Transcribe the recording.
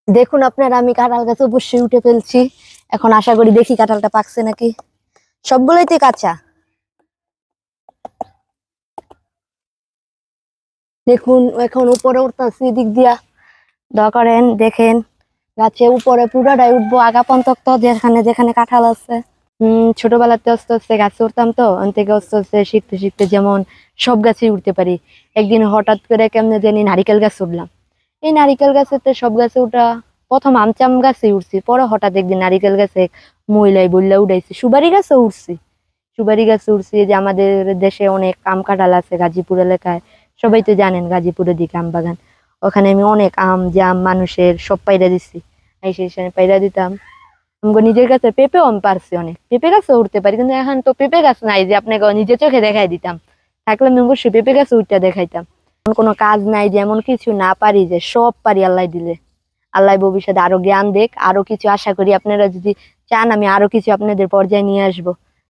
দেখুন আপনারা, আমি কাঁঠাল গাছ অবশ্যই উঠে ফেলছি। এখন আশা করি দেখি কাঁঠালটা পাকছে নাকি। সবগুলোই তো কাঁচা। দেখুন এখন উপরে উঠতেছি দিক দিয়া। দয়া করেন দেখেন, গাছে উপরে পুরাটাই উঠবো আগা পর্যন্ত, যেখানে যেখানে কাঁঠাল আছে। ছোটবেলাতে আস্তে আস্তে গাছে উঠতাম, তো ওখান থেকে আস্তে আস্তে শিখতে শিখতে যেমন সব গাছে উঠতে পারি। একদিন হঠাৎ করে কেমনে জানি নারিকেল গাছ উঠলাম। এই নারিকেল গাছেতে সব গাছে উঠা, প্রথম আমচাম গাছে উঠছি, পরে হঠাৎ একদিন নারিকেল গাছে মহিলাই বললা উঠাইছি। সুপারি গাছে উঠছি, সুপারি গাছে উঠছি। এই যে আমাদের দেশে অনেক আম কাঁঠাল আছে গাজীপুর এলাকায়, সবাই তো জানেন গাজীপুরের দিকে আম বাগান। ওখানে আমি অনেক আম জাম মানুষের সব পাইরা দিচ্ছি। এই সেই পাইরা দিতাম। আমগো নিজের কাছে পেঁপেও আমি পারছি, অনেক পেঁপে গাছে উঠতে পারি, কিন্তু এখন তো পেঁপে গাছ নাই যে আপনাকে নিজে চোখে দেখাই দিতাম। থাকলে আমি অবশ্যই পেঁপে গাছে উঠতে দেখাইতাম। কোনো কাজ নাই যে এমন কিছু না পারি, যে সব পারি আল্লাহ দিলে। আল্লাহ ভবিষ্যতে আরো জ্ঞান দেখ, আরো কিছু আশা করি আপনারা যদি চান আমি আরো কিছু আপনাদের পর্যায়ে নিয়ে আসবো।